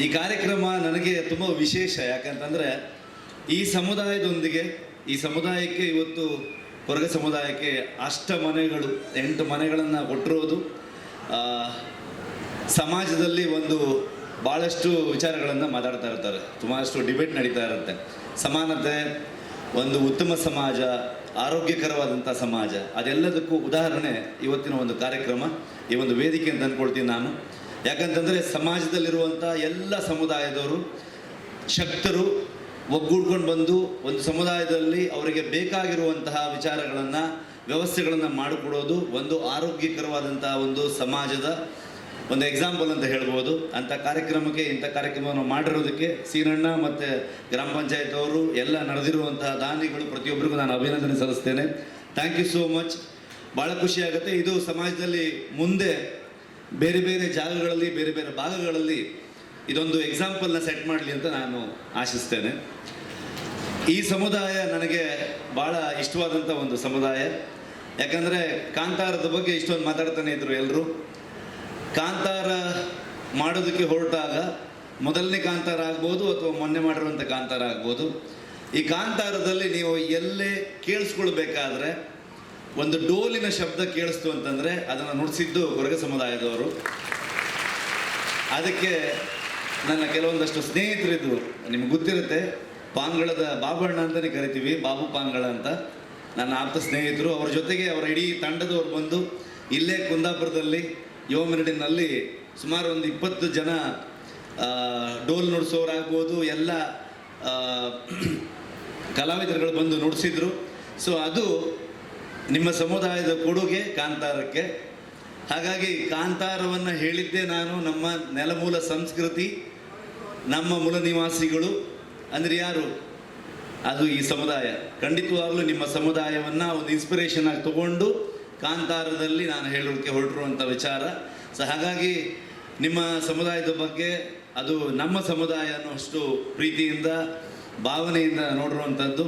ಈ ಕಾರ್ಯಕ್ರಮ ನನಗೆ ತುಂಬ ವಿಶೇಷ. ಯಾಕಂತಂದರೆ ಈ ಸಮುದಾಯದೊಂದಿಗೆ, ಈ ಸಮುದಾಯಕ್ಕೆ ಇವತ್ತು ಕೊರಗ ಸಮುದಾಯಕ್ಕೆ 8 ಮನೆಗಳನ್ನು ಕೊಟ್ಟಿರೋದು ಸಮಾಜದಲ್ಲಿ ಭಾಳಷ್ಟು ವಿಚಾರಗಳನ್ನು ಮಾತಾಡ್ತಾ ಇರ್ತಾರೆ. ಸುಮಾರಷ್ಟು ಡಿಬೇಟ್ ನಡೀತಾ ಇರುತ್ತೆ. ಸಮಾನತೆ, ಒಂದು ಉತ್ತಮ ಸಮಾಜ, ಆರೋಗ್ಯಕರವಾದಂಥ ಸಮಾಜ, ಅದೆಲ್ಲದಕ್ಕೂ ಉದಾಹರಣೆ ಇವತ್ತಿನ ಒಂದು ಕಾರ್ಯಕ್ರಮ, ಈ ಒಂದು ವೇದಿಕೆ ಅಂತ ಅಂದ್ಕೊಳ್ತೀನಿ ನಾನು. ಯಾಕಂತಂದರೆ ಸಮಾಜದಲ್ಲಿರುವಂಥ ಎಲ್ಲ ಸಮುದಾಯದವರು ಶಕ್ತರು ಒಗ್ಗೂಡ್ಕೊಂಡು ಬಂದು ಒಂದು ಸಮುದಾಯದಲ್ಲಿ ಅವರಿಗೆ ಬೇಕಾಗಿರುವಂತಹ ವಿಚಾರಗಳನ್ನು, ವ್ಯವಸ್ಥೆಗಳನ್ನು ಮಾಡಿಕೊಡೋದು ಒಂದು ಆರೋಗ್ಯಕರವಾದಂಥ ಒಂದು ಸಮಾಜದ ಒಂದು ಎಕ್ಸಾಂಪಲ್ ಅಂತ ಹೇಳ್ಬೋದು. ಅಂಥ ಕಾರ್ಯಕ್ರಮಕ್ಕೆ, ಇಂಥ ಕಾರ್ಯಕ್ರಮವನ್ನು ಮಾಡಿರೋದಕ್ಕೆ ಸೀನಣ್ಣ ಮತ್ತು ಗ್ರಾಮ ಪಂಚಾಯತ್ ಅವರು ಎಲ್ಲ ನಡೆದಿರುವಂತಹ ದಾನಿಗಳು ಪ್ರತಿಯೊಬ್ಬರಿಗೂ ನಾನು ಅಭಿನಂದನೆ ಸಲ್ಲಿಸ್ತೇನೆ. Thank you so much. ಭಾಳ ಖುಷಿಯಾಗುತ್ತೆ. ಇದು ಸಮಾಜದಲ್ಲಿ ಮುಂದೆ ಬೇರೆ ಬೇರೆ ಜಾಗಗಳಲ್ಲಿ, ಬೇರೆ ಬೇರೆ ಭಾಗಗಳಲ್ಲಿ ಇದೊಂದು ಎಕ್ಸಾಂಪಲ್ನ ಸೆಟ್ ಮಾಡಲಿ ಅಂತ ನಾನು ಆಶಿಸ್ತೇನೆ. ಈ ಸಮುದಾಯ ನನಗೆ ಭಾಳ ಇಷ್ಟವಾದಂಥ ಒಂದು ಸಮುದಾಯ. ಯಾಕಂದರೆ ಕಾಂತಾರದ ಬಗ್ಗೆ ಇಷ್ಟೊಂದು ಮಾತಾಡ್ತಾನೆ ಇದ್ರು ಎಲ್ಲರೂ. ಕಾಂತಾರ ಮಾಡೋದಕ್ಕೆ ಹೊರಟಾಗ ಮೊದಲನೇ ಕಾಂತಾರ ಆಗ್ಬೋದು ಅಥವಾ ಮೊನ್ನೆ ಮಾಡಿರುವಂಥ ಕಾಂತಾರ ಆಗ್ಬೋದು, ಈ ಕಾಂತಾರದಲ್ಲಿ ನೀವು ಎಲ್ಲೇ ಕೇಳಿಸ್ಕೊಳ್ಬೇಕಾದ್ರೆ ಒಂದು ಡೋಲಿನ ಶಬ್ದ ಕೇಳಿಸ್ತು ಅಂತಂದರೆ ಅದನ್ನು ನುಡಿಸಿದ್ದು ಕೊರಗ ಸಮುದಾಯದವರು. ಅದಕ್ಕೆ ನನ್ನ ಕೆಲವೊಂದಷ್ಟು ಸ್ನೇಹಿತರಿದ್ರು, ನಿಮ್ಗೆ ಗೊತ್ತಿರುತ್ತೆ, ಪಾಂಗಳದ ಬಾಬಣ್ಣ ಅಂತಲೇ ಕರಿತೀವಿ, ಬಾಬು ಪಾಂಗಳ ಅಂತ ನನ್ನ ಆಪ್ತ ಸ್ನೇಹಿತರು. ಅವ್ರ ಜೊತೆಗೆ ಅವರ ಇಡೀ ತಂಡದವ್ರು ಬಂದು ಇಲ್ಲೇ ಕುಂದಾಪುರದಲ್ಲಿ ಯುವಮೆರಡಿನಲ್ಲಿ ಸುಮಾರು ಒಂದು 20 ಜನ ಡೋಲ್ ನುಡಿಸೋರಾಗ್ಬೋದು, ಎಲ್ಲ ಕಲಾವಿದರುಗಳು ಬಂದು ನುಡಿಸಿದ್ರು. ಸೊ ಅದು ನಿಮ್ಮ ಸಮುದಾಯದ ಕೊಡುಗೆ ಕಾಂತಾರಕ್ಕೆ. ಹಾಗಾಗಿ ಕಾಂತಾರವನ್ನು ಹೇಳಿದ್ದೆ ನಾನು. ನಮ್ಮ ನೆಲಮೂಲ ಸಂಸ್ಕೃತಿ, ನಮ್ಮ ಮೂಲ ನಿವಾಸಿಗಳು ಅಂದರೆ ಯಾರು? ಅದು ಈ ಸಮುದಾಯ. ಖಂಡಿತವಾಗಲೂ ನಿಮ್ಮ ಸಮುದಾಯವನ್ನು ಒಂದು ಇನ್ಸ್ಪಿರೇಷನ್ ಆಗಿ ತಗೊಂಡು ಕಾಂತಾರದಲ್ಲಿ ನಾನು ಹೇಳೋಕ್ಕೆ ಹೊರಟಿರುವಂಥ ವಿಚಾರ. ಸೊ ಹಾಗಾಗಿ ನಿಮ್ಮ ಸಮುದಾಯದ ಬಗ್ಗೆ, ಅದು ನಮ್ಮ ಸಮುದಾಯ ಅನ್ನೋಷ್ಟು ಪ್ರೀತಿಯಿಂದ, ಭಾವನೆಯಿಂದ ನೋಡಿರುವಂಥದ್ದು.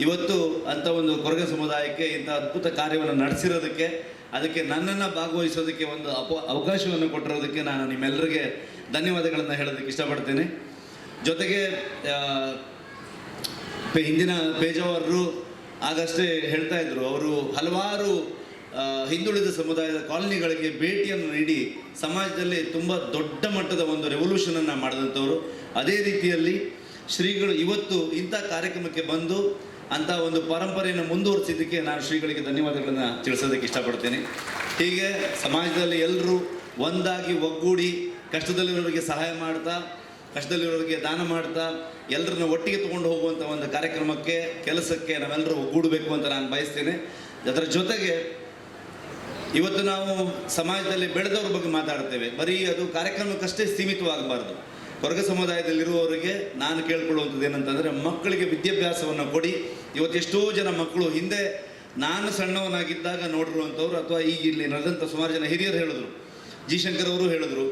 ಇವತ್ತು ಅಂಥ ಒಂದು ಕೊರಗ ಸಮುದಾಯಕ್ಕೆ ಇಂಥ ಅದ್ಭುತ ಕಾರ್ಯವನ್ನು ನಡೆಸಿರೋದಕ್ಕೆ, ಅದಕ್ಕೆ ನನ್ನನ್ನು ಭಾಗವಹಿಸೋದಕ್ಕೆ ಒಂದು ಅವಕಾಶವನ್ನು ಕೊಟ್ಟಿರೋದಕ್ಕೆ ನಾನು ನಿಮ್ಮೆಲ್ಲರಿಗೆ ಧನ್ಯವಾದಗಳನ್ನು ಹೇಳೋದಕ್ಕೆ ಇಷ್ಟಪಡ್ತೇನೆ. ಜೊತೆಗೆ ಹಿಂದಿನ ಪೇಜಾವರರು ಆಗಷ್ಟೇ ಹೇಳ್ತಾ ಇದ್ರು, ಅವರು ಹಲವಾರು ಹಿಂದುಳಿದ ಸಮುದಾಯದ ಕಾಲನಿಗಳಿಗೆ ಭೇಟಿಯನ್ನು ನೀಡಿ ಸಮಾಜದಲ್ಲಿ ತುಂಬ ದೊಡ್ಡ ಮಟ್ಟದ ಒಂದು ರೆವಲ್ಯೂಷನನ್ನು ಮಾಡಿದಂಥವ್ರು. ಅದೇ ರೀತಿಯಲ್ಲಿ ಶ್ರೀಗಳು ಇವತ್ತು ಇಂಥ ಕಾರ್ಯಕ್ರಮಕ್ಕೆ ಬಂದು ಅಂಥ ಒಂದು ಪರಂಪರೆಯನ್ನು ಮುಂದುವರಿಸಿದ್ದಕ್ಕೆ ನಾನು ಶ್ರೀಗಳಿಗೆ ಧನ್ಯವಾದಗಳನ್ನು ತಿಳಿಸೋದಕ್ಕೆ ಇಷ್ಟಪಡ್ತೇನೆ. ಹೀಗೆ ಸಮಾಜದಲ್ಲಿ ಎಲ್ಲರೂ ಒಂದಾಗಿ ಒಗ್ಗೂಡಿ ಕಷ್ಟದಲ್ಲಿರೋರಿಗೆ ಸಹಾಯ ಮಾಡ್ತಾ, ಕಷ್ಟದಲ್ಲಿರೋರಿಗೆ ದಾನ ಮಾಡ್ತಾ, ಎಲ್ಲರನ್ನ ಒಟ್ಟಿಗೆ ತೊಗೊಂಡು ಹೋಗುವಂಥ ಒಂದು ಕಾರ್ಯಕ್ರಮಕ್ಕೆ, ಕೆಲಸಕ್ಕೆ ನಾವೆಲ್ಲರೂ ಒಗ್ಗೂಡಬೇಕು ಅಂತ ನಾನು ಬಯಸ್ತೇನೆ. ಅದರ ಜೊತೆಗೆ ಇವತ್ತು ನಾವು ಸಮಾಜದಲ್ಲಿ ಬೆಳೆದವ್ರ ಬಗ್ಗೆ ಮಾತಾಡ್ತೇವೆ, ಬರೀ ಅದು ಕಾರ್ಯಕ್ರಮಕ್ಕಷ್ಟೇ ಸೀಮಿತವಾಗಬಾರ್ದು. ಕೊರಗ ಸಮುದಾಯದಲ್ಲಿರುವವರಿಗೆ ನಾನು ಕೇಳ್ಕೊಳ್ಳುವಂಥದ್ದು ಏನಂತಂದರೆ, ಮಕ್ಕಳಿಗೆ ವಿದ್ಯಾಭ್ಯಾಸವನ್ನು ಕೊಡಿ. ಇವತ್ತು ಎಷ್ಟೋ ಜನ ಮಕ್ಕಳು ಹಿಂದೆ ನಾನು ಸಣ್ಣವನಾಗಿದ್ದಾಗ ನೋಡಿರುವಂಥವ್ರು, ಅಥವಾ ಈಗ ಇಲ್ಲಿ ನಡೆದಂಥ ಸುಮಾರು ಜನ ಹಿರಿಯರು ಹೇಳಿದ್ರು, ಜಿ ಶಂಕರ್ ಅವರು ಹೇಳಿದ್ರು,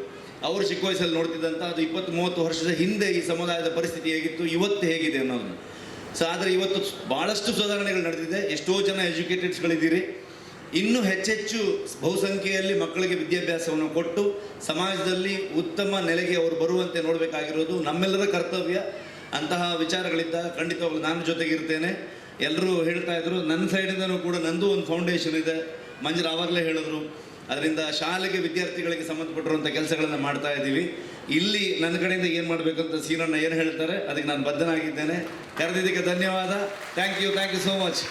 ಅವರು ಚಿಕ್ಕ ವಯಸ್ಸಲ್ಲಿ ನೋಡ್ತಿದ್ದಂಥ ಅದು 20-30 ವರ್ಷದ ಹಿಂದೆ ಈ ಸಮುದಾಯದ ಪರಿಸ್ಥಿತಿ ಹೇಗಿತ್ತು, ಇವತ್ತು ಹೇಗಿದೆ ಅನ್ನೋದನ್ನು. ಸೊ ಆದರೆ ಇವತ್ತು ಭಾಳಷ್ಟು ಸುಧಾರಣೆಗಳು ನಡೆದಿದೆ. ಎಷ್ಟೋ ಜನ ಎಜುಕೇಟೆಡ್ಸ್ಗಳಿದ್ದೀರಿ. ಇನ್ನೂ ಹೆಚ್ಚೆಚ್ಚು ಬಹುಸಂಖ್ಯೆಯಲ್ಲಿ ಮಕ್ಕಳಿಗೆ ವಿದ್ಯಾಭ್ಯಾಸವನ್ನು ಕೊಟ್ಟು ಸಮಾಜದಲ್ಲಿ ಉತ್ತಮ ನೆಲೆಗೆ ಅವರು ಬರುವಂತೆ ನೋಡಬೇಕಾಗಿರೋದು ನಮ್ಮೆಲ್ಲರ ಕರ್ತವ್ಯ. ಅಂತಹ ವಿಚಾರಗಳಿದ್ದಾಗ ಖಂಡಿತವಾಗ್ಲೂ ನಾನು ಜೊತೆಗಿರ್ತೇನೆ. ಎಲ್ಲರೂ ಹೇಳ್ತಾ ಇದ್ರು, ನನ್ನ ಸೈಡಿಂದನೂ ಕೂಡ ನಂದು ಒಂದು ಫೌಂಡೇಶನ್ ಇದೆ, ಮಂಜರು ಆವಾಗಲೇ ಹೇಳಿದ್ರು. ಅದರಿಂದ ಶಾಲೆಗೆ, ವಿದ್ಯಾರ್ಥಿಗಳಿಗೆ ಸಂಬಂಧಪಟ್ಟಿರುವಂಥ ಕೆಲಸಗಳನ್ನು ಮಾಡ್ತಾ ಇದ್ದೀವಿ. ಇಲ್ಲಿ ನನ್ನ ಕಡೆಯಿಂದ ಏನು ಮಾಡಬೇಕಂತ ಸೀನಣ್ಣ ಏನು ಹೇಳ್ತಾರೆ ಅದಕ್ಕೆ ನಾನು ಬದ್ಧನಾಗಿದ್ದೇನೆ. ಕರೆದಿದ್ದಕ್ಕೆ ಧನ್ಯವಾದ. Thank you so much.